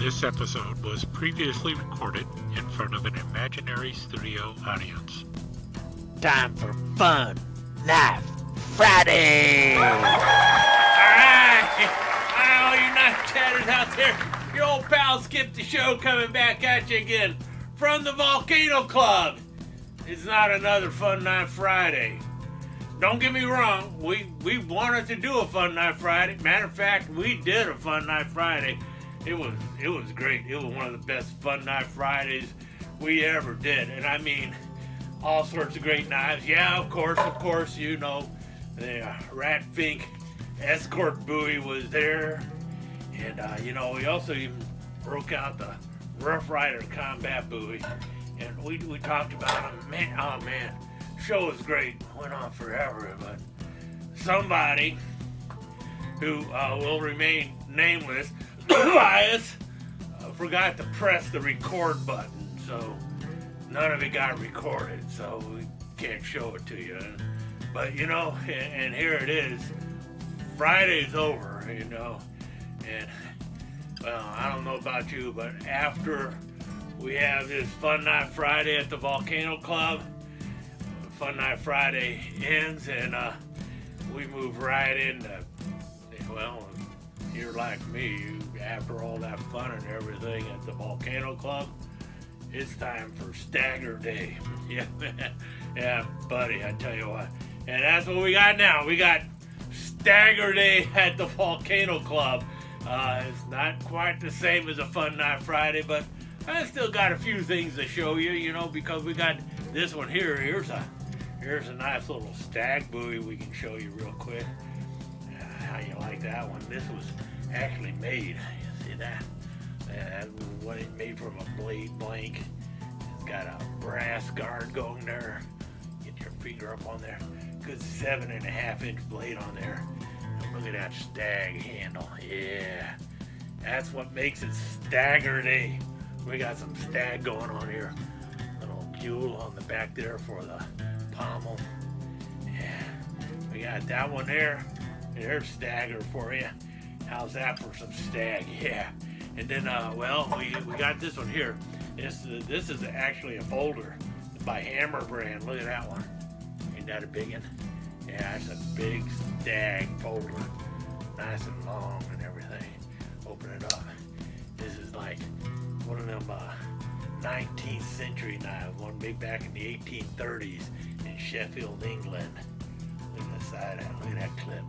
This episode was previously recorded in front of an imaginary studio audience. Time for Fun Life Friday! Alright! All you night chatters out there, your old pal Skip the Show coming back at you again from the Volcano Club. It's not another Fun Night Friday. Don't get me wrong, we wanted to do a Fun Night Friday. Matter of fact, we did a Fun Night Friday. It was great. It was one of the best Fun Night Fridays we ever did. And I mean, all sorts of great knives. Yeah, of course, you know, the Rat Fink escort buoy was there. And, you know, we also even broke out the Rough Rider combat buoy. And we talked about them. Man, oh man, show was great. Went on forever, but somebody who will remain nameless bias forgot to press the record button, so none of it got recorded, so we can't show it to you. But you know, and here it is. Friday's over, you know, and well, I don't know about you, but after we have this Fun Night Friday at the Volcano Club, Fun Night Friday ends, and we move right into, well, you're like me, after all that fun and everything at the Volcano Club, it's time for Stagurday. Yeah, yeah, buddy, I tell you what. And that's what we got now. We got Stagurday at the Volcano Club. It's not quite the same as a Fun Night Friday, but I still got a few things to show you, you know, because we got this one here. Here's a nice little stag buoy we can show you real quick. How you like that one? This was actually made. You see that? That was what it made from a blade blank. It's got a brass guard going there. Get your finger up on there. Good 7.5-inch blade on there. And look at that stag handle. Yeah, that's what makes it Stagurday. We got some stag going on here. Little jewel on the back there for the pommel. Yeah, we got that one there. There's stagger for you. How's that for some stag? Yeah. And then, well, we got this one here. This is actually a folder by Hammer brand. Look at that one. Ain't that a big one? Yeah, it's a big stag folder. Nice and long and everything. Open it up. This is like one of them 19th century knives. One made back in the 1830s in Sheffield, England. Look at the side of that. Look at that clip.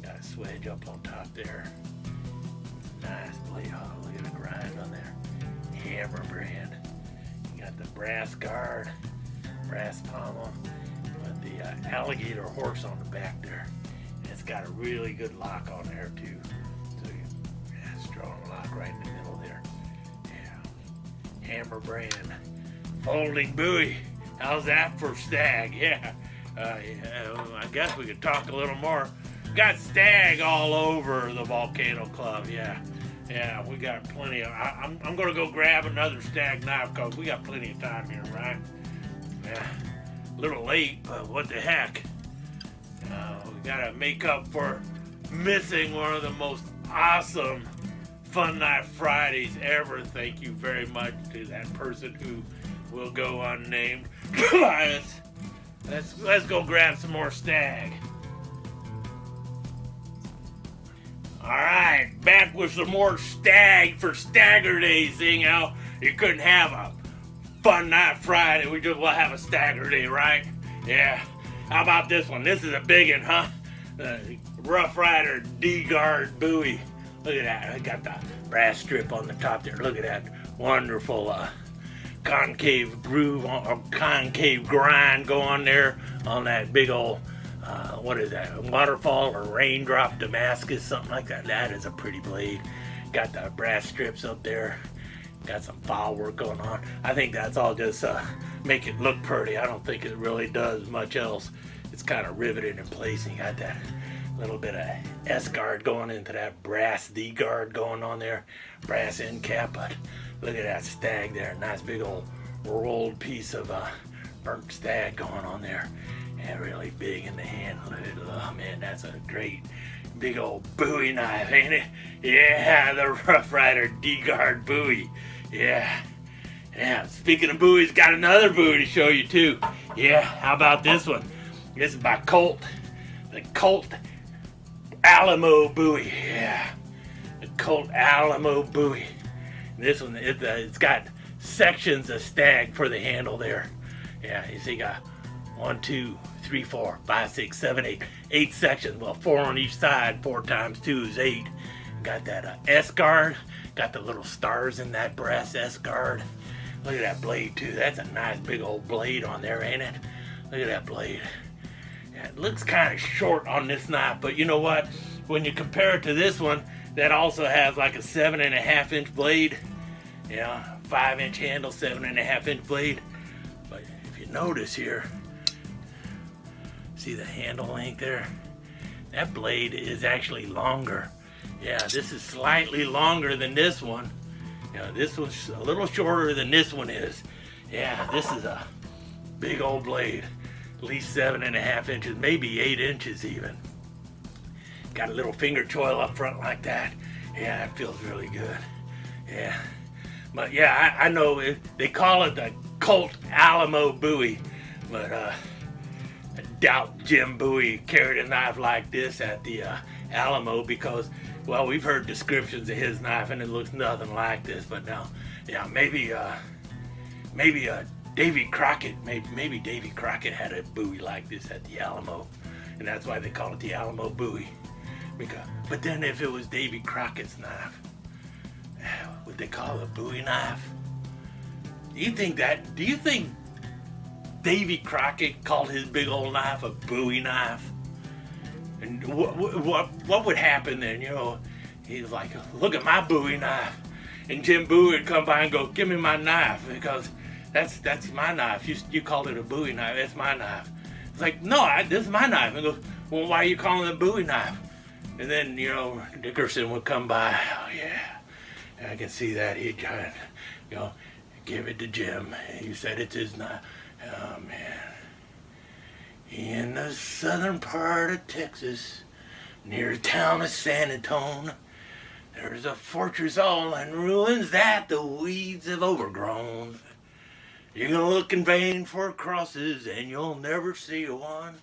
Got a swedge up on top there. Nice blade. Oh, look at the grind on there. Hammer brand. You got the brass guard, brass pommel, with the alligator horse on the back there. And it's got a really good lock on there too. So strong lock right in the middle there. Yeah. Hammer brand. Folding buoy. How's that for stag? Yeah. I guess we could talk a little more. Got stag all over the Volcano Club. Yeah, we got plenty of. I'm gonna go grab another stag knife because we got plenty of time here, right? Yeah, a little late, but what the heck? We gotta make up for missing one of the most awesome Fun Night Fridays ever. Thank you very much to that person who will go unnamed. Let's go grab some more stag. Alright, back with some more stag for Stagurday. Seeing how you couldn't have a Fun Night Friday, we'll have a Stagurday, right? Yeah. How about this one? This is a big one, huh? The Rough Rider D-Guard buoy. Look at that. I got the brass strip on the top there. Look at that wonderful concave groove or concave grind going there on that big old what is that, waterfall or raindrop Damascus, something like that. That is a pretty blade. Got the brass strips up there. Got some file work going on. I think that's all just make it look pretty. I don't think it really does much else. It's kind of riveted in place. And you got that little bit of S-guard going into that brass D-guard going on there. Brass end cap, but look at that stag there. Nice big old rolled piece of burnt stag going on there. And really big in the hand. Oh man, that's a great Big old Bowie knife, ain't it? Yeah, the Rough Rider D-Guard Bowie. Yeah. Yeah, speaking of buoys, got another buoy to show you too. Yeah, how about this one? This is by Colt. The Colt Alamo buoy. Yeah. The Colt Alamo buoy. This one, it's got sections of stag for the handle there. Yeah, you see, you got 1, 2, 3, 4, 5, 6, 7, 8. 8 sections. Well, 4 on each side. 4 times 2 is 8. Got that S-guard. Got the little stars in that brass S-guard. Look at that blade too. That's a nice big old blade on there, ain't it? Look at that blade. Yeah, it looks kind of short on this knife, but you know what? When you compare it to this one, that also has like a 7.5-inch blade. Yeah, 5-inch handle, 7.5-inch blade. But if you notice here, see the handle length there? That blade is actually longer. Yeah, this is slightly longer than this one. Yeah, this one's a little shorter than this one is. Yeah, this is a big old blade. At least 7.5 inches, maybe 8 inches even. Got a little finger choil up front like that. Yeah, that feels really good. Yeah. But yeah, I know they call it the Colt Alamo buoy, but I doubt Jim Bowie carried a knife like this at the Alamo because, well, we've heard descriptions of his knife and it looks nothing like this. But now, yeah, maybe Davy Crockett, maybe Davy Crockett had a buoy like this at the Alamo, and that's why they call it the Alamo buoy. But then if it was Davy Crockett's knife, would they call it a buoy knife? Do you think Davy Crockett called his big old knife a buoy knife? And what would happen then? You know, he's like, look at my buoy knife, and Jim Bowie would come by and go, give me my knife, because that's my knife. You called it a buoy knife. That's my knife. It's like, no, this is my knife. And goes, well, why are you calling it a buoy knife? And then, you know, Dickerson would come by. Oh yeah, I can see that. He'd try, you know, give it to Jim. He said it's his knife. Oh man. In the southern part of Texas, near the town of San Antonio, there's a fortress all in ruins that the weeds have overgrown. You're gonna look in vain for crosses and you'll never see one.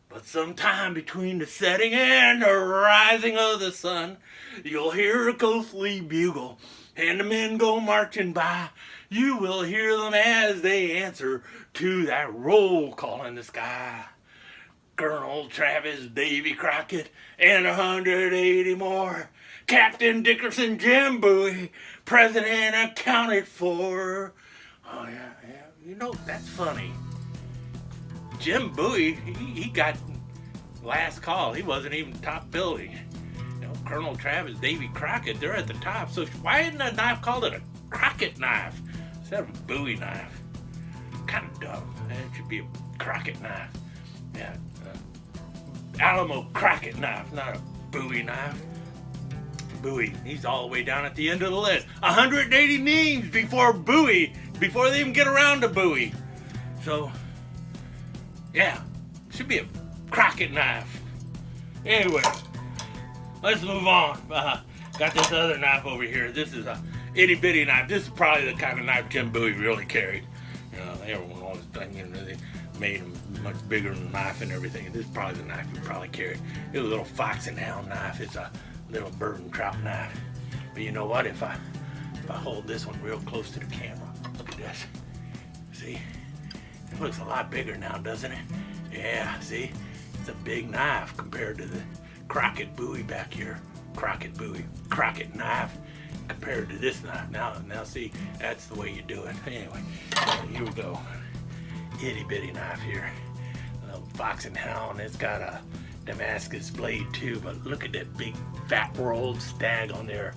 But sometime between the setting and the rising of the sun, you'll hear a ghostly bugle and the men go marching by. You will hear them as they answer to that roll call in the sky. Colonel Travis, Davy Crockett, and 180 more. Captain Dickerson, Jim Bowie, President accounted for. Oh yeah. You know, that's funny. Jim Bowie, he got last call. He wasn't even top billing. You know, Colonel Travis, Davy Crockett, they're at the top. So why isn't that knife called a Crockett knife instead of a Bowie knife? Kind of dumb. It should be a Crockett knife. Yeah, Alamo Crockett knife, not a Bowie knife. Bowie, he's all the way down at the end of the list. 180 names before Bowie, before they even get around to Bowie. So, yeah, should be a Crockett knife. Anyway, let's move on. Got this other knife over here. This is a itty bitty knife. This is probably the kind of knife Jim Bowie really carried. You know, everyone always thinking, you know, they made him much bigger than a knife and everything. This is probably the knife he probably carried. It was a little fox and hound knife. It's a little bird and trout knife. But you know what? If I hold this one real close to the camera, look at this. See? It looks a lot bigger now, doesn't it? Yeah, see? It's a big knife compared to the Crockett Bowie back here. Crockett Bowie, Crockett knife compared to this knife. Now see, that's the way you do it. Anyway, here we go. Itty bitty knife here. A little fox and hound. It's got a Damascus blade too, but look at that big fat rolled stag on there.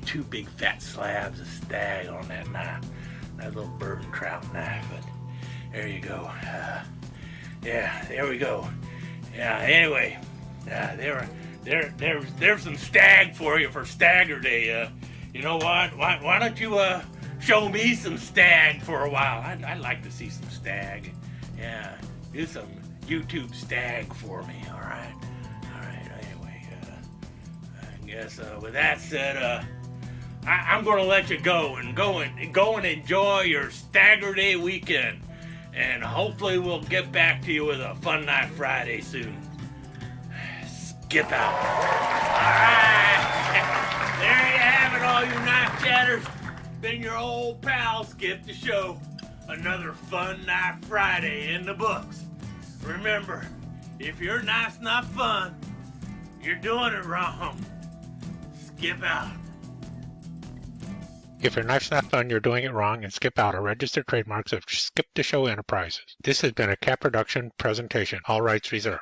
2 big fat slabs of stag on that knife. That little bird and trout knife, but there you go. Yeah, there we go. Yeah, anyway, there's some stag for you for Stagurday. You know what? Why don't you show me some stag for a while? I'd like to see some stag. Yeah, do some YouTube stag for me. All right. Anyway, Yes, with that said, I'm gonna let you go and enjoy your Stagurday weekend. And hopefully we'll get back to you with a fun night Friday soon. Skip out. Alright. There you have it, all you knife chatters. Been your old pal, Skip the Show. Another fun night Friday in the books. Remember, if your knife's not fun, you're doing it wrong. Skip out. If your knife's not fun, you're doing it wrong, and Skip Out are registered trademarks of Skip the Show Enterprises. This has been a Cat Production presentation. All rights reserved.